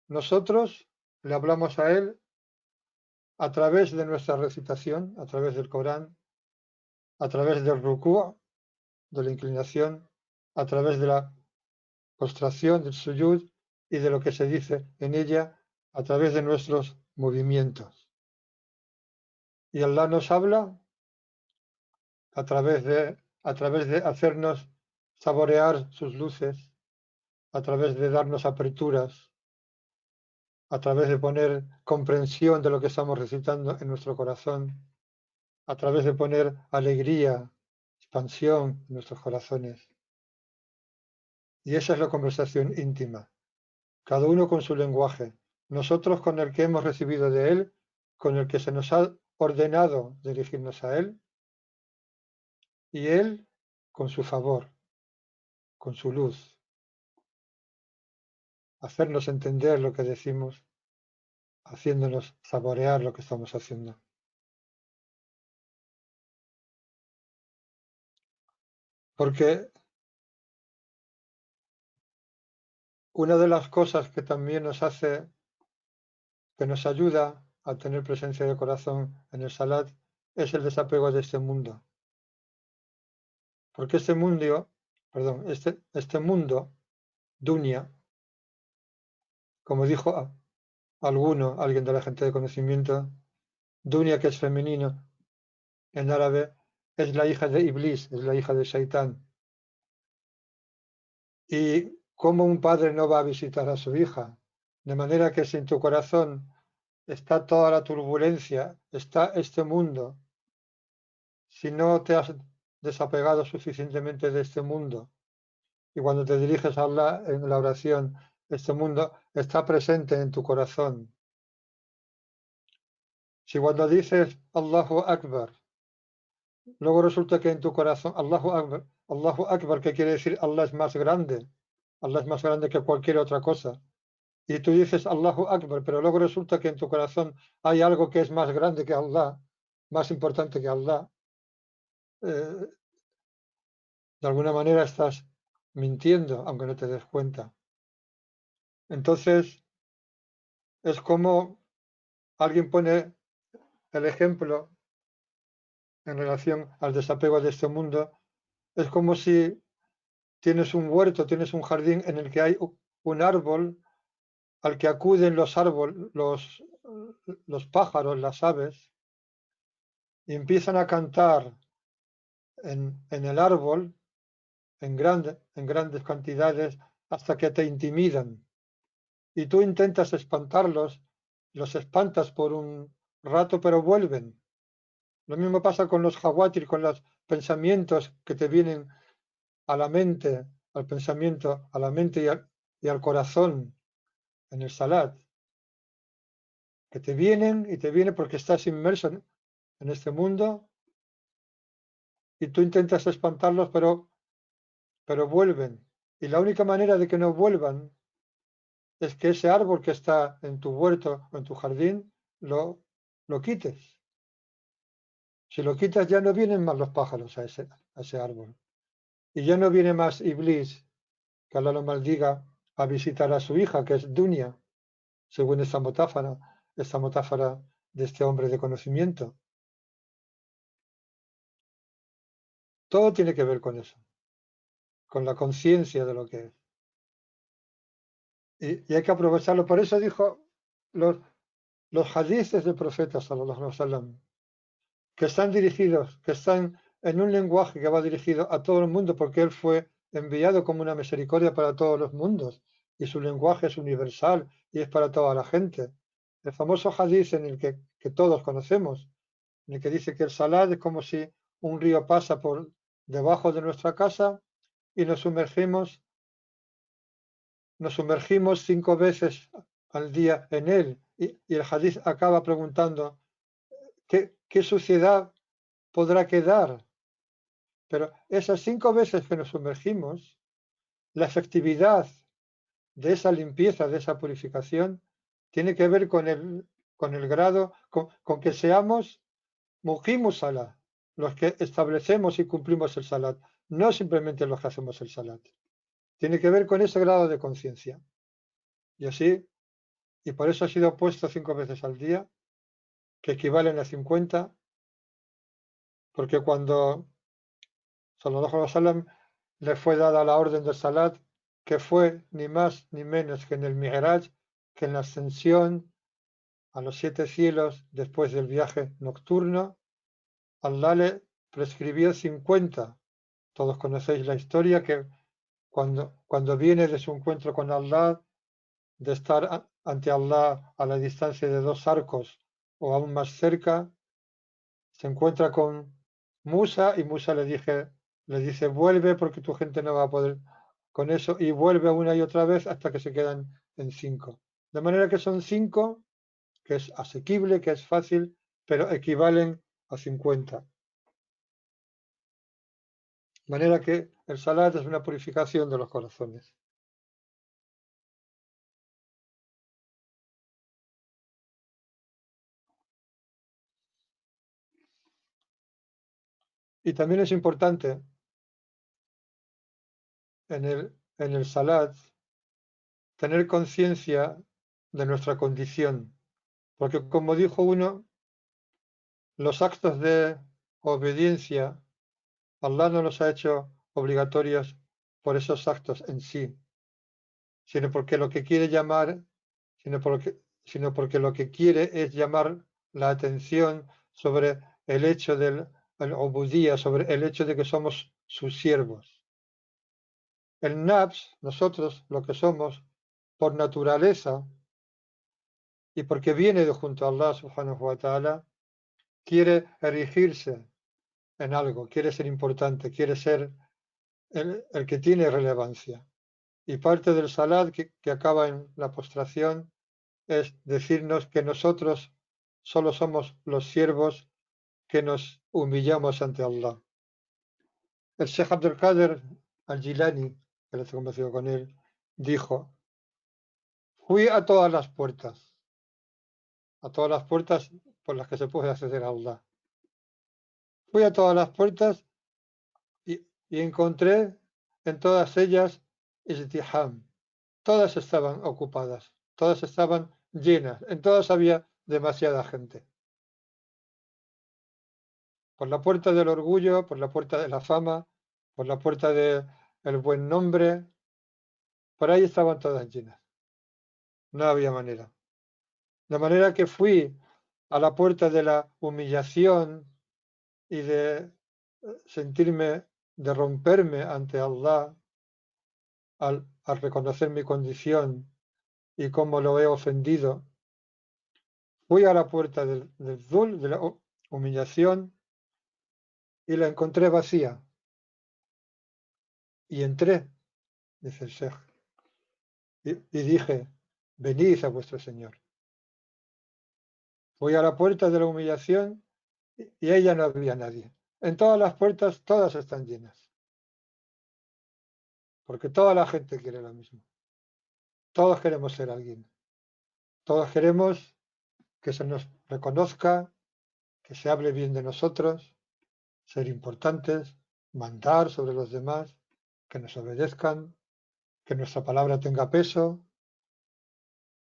nosotros le hablamos a Él a través de nuestra recitación, a través del Corán, a través del rukú, de la inclinación, a través de la postración, del suyud y de lo que se dice en ella a través de nuestros movimientos. Y Allah nos habla a través de hacernos saborear sus luces, a través de darnos aperturas, a través de poner comprensión de lo que estamos recitando en nuestro corazón, a través de poner alegría, expansión en nuestros corazones. Y esa es la conversación íntima, cada uno con su lenguaje, nosotros con el que hemos recibido de Él, con el que se nos ha ordenado dirigirnos a Él, y Él con su favor, con su luz, hacernos entender lo que decimos, haciéndonos saborear lo que estamos haciendo. Porque una de las cosas que también nos hace, que nos ayuda a tener presencia de corazón en el salat, es el desapego de este mundo. Porque este mundo, dunya, como dijo alguien de la gente de conocimiento, dunya, que es femenino en árabe, es la hija de Iblis, es la hija de Shaitán. ¿Y cómo un padre no va a visitar a su hija? De manera que si en tu corazón está toda la turbulencia, está este mundo, si no te has desapegado suficientemente de este mundo, y cuando te diriges a Allah en la oración, este mundo está presente en tu corazón. Si cuando dices Allahu Akbar, luego resulta que en tu corazón, Allahu Akbar, que quiere decir Allah es más grande que cualquier otra cosa. Y tú dices Allahu Akbar, pero luego resulta que en tu corazón hay algo que es más grande que Allah, más importante que Allah. Eh, de alguna manera estás mintiendo, aunque no te des cuenta. Entonces, es como alguien pone el ejemplo en relación al desapego de este mundo, es como si tienes un huerto, tienes un jardín en el que hay un árbol al que acuden los árboles, los pájaros, las aves, y empiezan a cantar en el árbol en grandes cantidades hasta que te intimidan. Y tú intentas espantarlos, los espantas por un rato, pero vuelven. Lo mismo pasa con los jawatir, con los pensamientos que te vienen a la mente, al pensamiento, a la mente y al corazón en el salat, que te vienen porque estás inmerso en este mundo y tú intentas espantarlos, pero vuelven. Y la única manera de que no vuelvan es que ese árbol que está en tu huerto o en tu jardín lo quites. Si lo quitas ya no vienen más los pájaros a ese árbol. Y ya no viene más Iblis, que Allah lo maldiga, a visitar a su hija, que es Dunia, según esta metáfora de este hombre de conocimiento. Todo tiene que ver con eso, con la conciencia de lo que es. Y hay que aprovecharlo. Por eso dijo los, los hadices del profeta, sallallahu alaihi wasallam, que están dirigidos, que están en un lenguaje que va dirigido a todo el mundo, porque él fue enviado como una misericordia para todos los mundos, y su lenguaje es universal y es para toda la gente. El famoso hadith en el que todos conocemos, en el que dice que el salat es como si un río pasa por debajo de nuestra casa y nos sumergimos 5 veces al día en él. Y el hadith acaba preguntando, ¿qué suciedad podrá quedar? Pero esas 5 veces que nos sumergimos, la efectividad de esa limpieza, de esa purificación, tiene que ver con el grado, con que seamos mujimus salat, los que establecemos y cumplimos el salat, no simplemente los que hacemos el salat. Tiene que ver con ese grado de conciencia. Y así, y por eso ha sido puesto 5 veces al día, que equivalen a 50, porque cuando sallallahu alaihi wasallam le fue dada la orden del salat, que fue ni más ni menos que en el Mi'raj, que en la ascensión a los 7 cielos después del viaje nocturno, Allah le prescribió 50. Todos conocéis la historia que cuando viene de su encuentro con Allah, de estar ante Allah a la distancia de 2 arcos o aún más cerca, se encuentra con Musa y Musa le dice, vuelve porque tu gente no va a poder con eso, y vuelve una y otra vez hasta que se quedan en 5. De manera que son 5, que es asequible, que es fácil, pero equivalen a 50. De manera que el salat es una purificación de los corazones. Y también es importante en el salat tener conciencia de nuestra condición, porque como dijo uno, los actos de obediencia, Allah no los ha hecho obligatorios por esos actos en sí, sino porque lo que quiere llamar, sino porque lo que quiere es llamar la atención sobre el hecho del obudía, sobre el hecho de que somos sus siervos. El nafs, nosotros lo que somos, por naturaleza, y porque viene de junto a Allah subhanahu wa ta'ala, quiere erigirse en algo, quiere ser importante, quiere ser el que tiene relevancia. Y parte del salat que acaba en la postración es decirnos que nosotros solo somos los siervos que nos humillamos ante Allah. El Sheikh Abdul Qadir al-Jilani, que lo he conocido con él, dijo, fui a todas las puertas por las que se puede acceder a Allah. Fui a todas las puertas y encontré en todas ellas Ijtiham. Todas estaban ocupadas, todas estaban llenas, en todas había demasiada gente. Por la puerta del orgullo, por la puerta de la fama, por la puerta del buen nombre, por ahí estaban todas llenas. No había manera. De manera que fui a la puerta de la humillación y de sentirme, de romperme ante Allah al reconocer mi condición y cómo lo he ofendido. Fui a la puerta del Dhul, de la humillación, y la encontré vacía. Y entré, dice el Sheikh, y dije, venid a vuestro Señor. Fui a la puerta de la humillación y ahí ya no había nadie. En todas las puertas, todas están llenas. Porque toda la gente quiere lo mismo. Todos queremos ser alguien. Todos queremos que se nos reconozca, que se hable bien de nosotros, ser importantes, mandar sobre los demás, que nos obedezcan, que nuestra palabra tenga peso.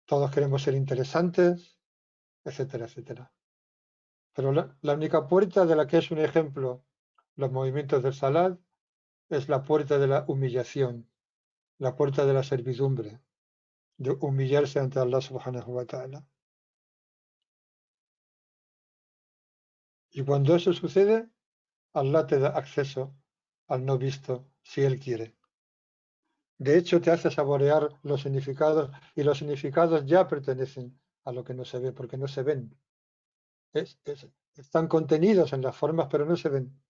Todos queremos ser interesantes, etcétera, etcétera. Pero la única puerta de la que es un ejemplo los movimientos del Salat es la puerta de la humillación, la puerta de la servidumbre, de humillarse ante Allah subhanahu wa ta'ala. Y cuando eso sucede, Allah te da acceso al no visto si Él quiere. De hecho, te hace saborear los significados y los significados ya pertenecen a lo que no se ve, porque no se ven. Están contenidos en las formas, pero no se ven.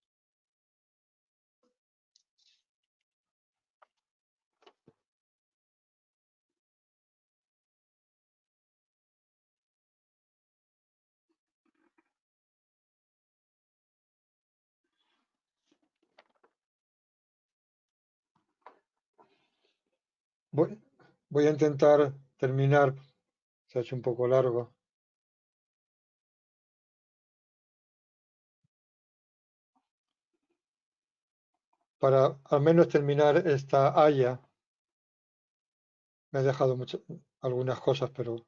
Voy a intentar terminar, se ha hecho un poco largo. Para al menos terminar esta haya, me he dejado algunas cosas, pero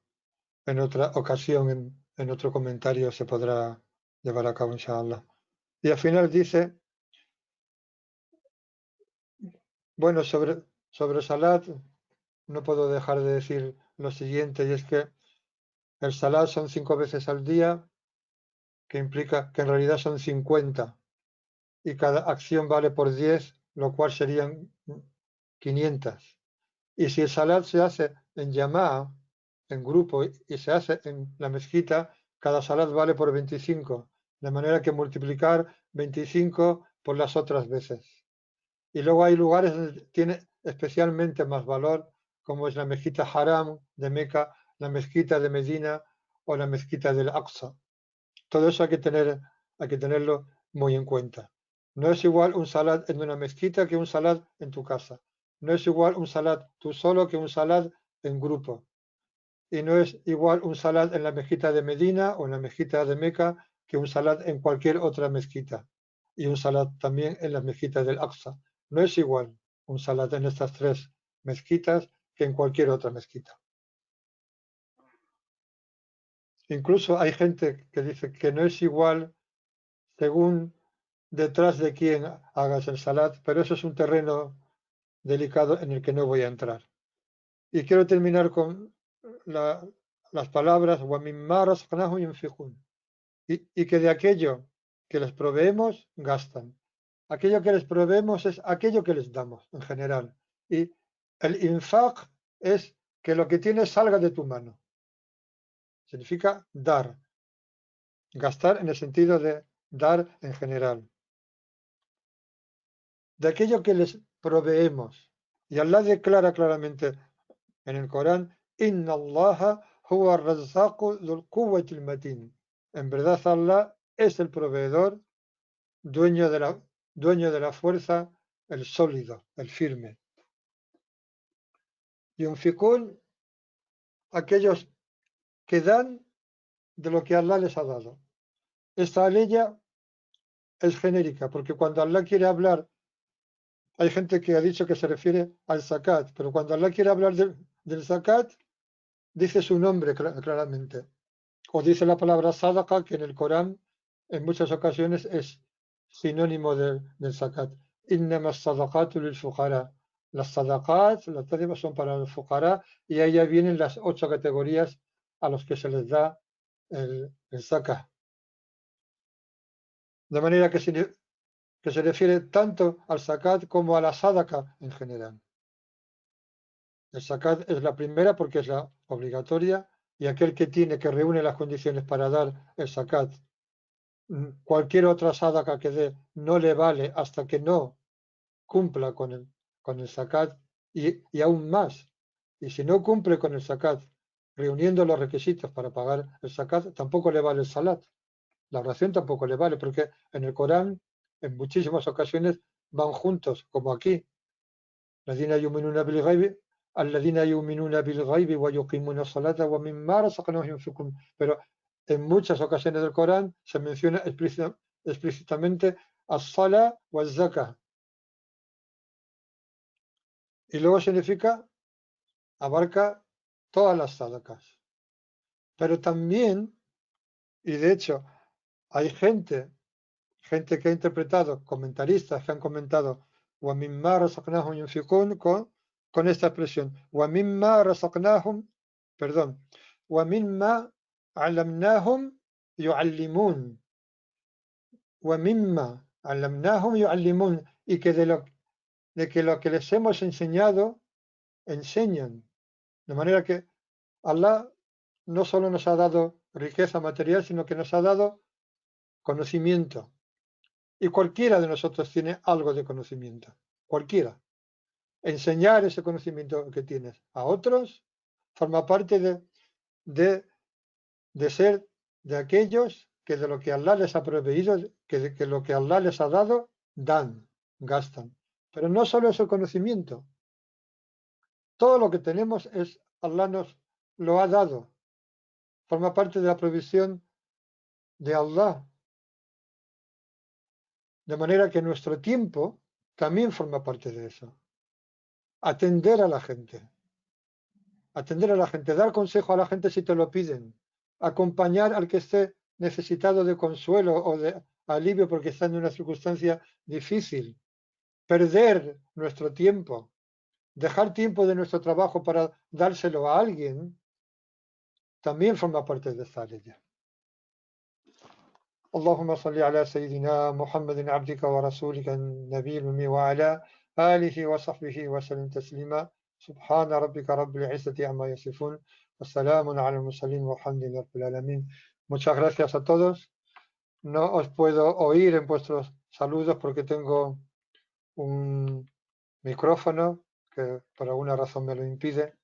en otra ocasión, en otro comentario, se podrá llevar a cabo, inshallah. Y al final dice, bueno, sobre Salat, no puedo dejar de decir lo siguiente, y es que el Salat son 5 veces al día, que implica que en realidad son 50, y cada acción vale por 10, lo cual serían 500. Y si el Salat se hace en Yama'a, en grupo, y se hace en la mezquita, cada Salat vale por 25, de manera que multiplicar 25 por las otras veces. Y luego hay lugares donde tiene especialmente más valor, como es la mezquita Haram de Meca, la mezquita de Medina o la mezquita del Aqsa. Todo eso hay que tenerlo muy en cuenta. No es igual un salat en una mezquita que un salat en tu casa. No es igual un salat tú solo que un salat en grupo. Y no es igual un salat en la mezquita de Medina o en la mezquita de Meca que un salat en cualquier otra mezquita. Y un salat también en la mezquita del Aqsa. No es igual un salat en estas 3 mezquitas que en cualquier otra mezquita. Incluso hay gente que dice que no es igual según detrás de quién hagas el salat, pero eso es un terreno delicado en el que no voy a entrar. Y quiero terminar con las palabras y que de aquello que les proveemos, gastan. Aquello que les proveemos es aquello que les damos en general. Y el infaq es que lo que tienes salga de tu mano. Significa dar. Gastar en el sentido de dar en general. De aquello que les proveemos. Y Allah declara claramente en el Corán, Inna Allaha huwa ar-razzaqu dhul quwwatil matin. En verdad Allah es el proveedor, dueño de la fuerza, el sólido, el firme. Y unfikun, aquellos que dan de lo que Allah les ha dado. Esta aleya es genérica, porque cuando Allah quiere hablar, hay gente que ha dicho que se refiere al zakat, pero cuando Allah quiere hablar del zakat, dice su nombre claramente. O dice la palabra sadaqa, que en el Corán en muchas ocasiones es sinónimo del zakat. Innama sadaqatu lil fuqara. Las sadaqat, las tadibas son para los fuqara, y ahí ya vienen las 8 categorías a los que se les da el zakat. De manera que se refiere tanto al zakat como a la sadaqa en general. El zakat es la primera porque es la obligatoria, y aquel que reúne las condiciones para dar el zakat, cualquier otra sadaqa que dé no le vale hasta que no cumpla con el zakat, y aún más. Y si no cumple con el zakat, reuniendo los requisitos para pagar el zakat, tampoco le vale el salat. La oración tampoco le vale, porque en el Corán, en muchísimas ocasiones, van juntos, como aquí. الذين يؤمنون بالغيب ويقيمون الصلاة ومما رزقناهم ينفقون. Pero en muchas ocasiones del Corán se menciona explícitamente as-sala wa az-zakah. Y luego significa, abarca todas las sadaqas. Pero también, y de hecho, hay gente que ha interpretado, comentaristas que han comentado, وَمِمَّا رَزَقْنَاهُمْ يُنْفِقُونَ con esta expresión, وَمِمَّا رَزَقْنَاهُمْ, perdón, وَمِمَّا عَلَّمْنَاهُمْ يُعَلِّمُونَ, وَمِمَّا عَلَّمْنَاهُمْ يُعَلِّمُونَ, y que de que lo que les hemos enseñado, enseñan. De manera que Allah no solo nos ha dado riqueza material, sino que nos ha dado conocimiento. Y cualquiera de nosotros tiene algo de conocimiento. Cualquiera. Enseñar ese conocimiento que tienes a otros forma parte de ser de aquellos que de lo que Allah les ha proveído, que lo que Allah les ha dado, dan, gastan. Pero no solo es el conocimiento. Todo lo que tenemos es, Allah nos lo ha dado. Forma parte de la provisión de Allah. De manera que nuestro tiempo también forma parte de eso. Atender a la gente. Atender a la gente, dar consejo a la gente si te lo piden. Acompañar al que esté necesitado de consuelo o de alivio porque está en una circunstancia difícil. Perder nuestro tiempo. Dejar tiempo de nuestro trabajo para dárselo a alguien también forma parte de esta ley. اللهم صل على سيدنا محمد عبدك ورسولك النبي الأمي وعلى آله وصحبه وسلم تسليما سبحان ربك رب العزة عما يصفون والسلام على المرسلين والحمد لله رب العالمين. Muchas gracias a todos. No os puedo oír en vuestros saludos porque tengo un micrófono que por alguna razón me lo impide.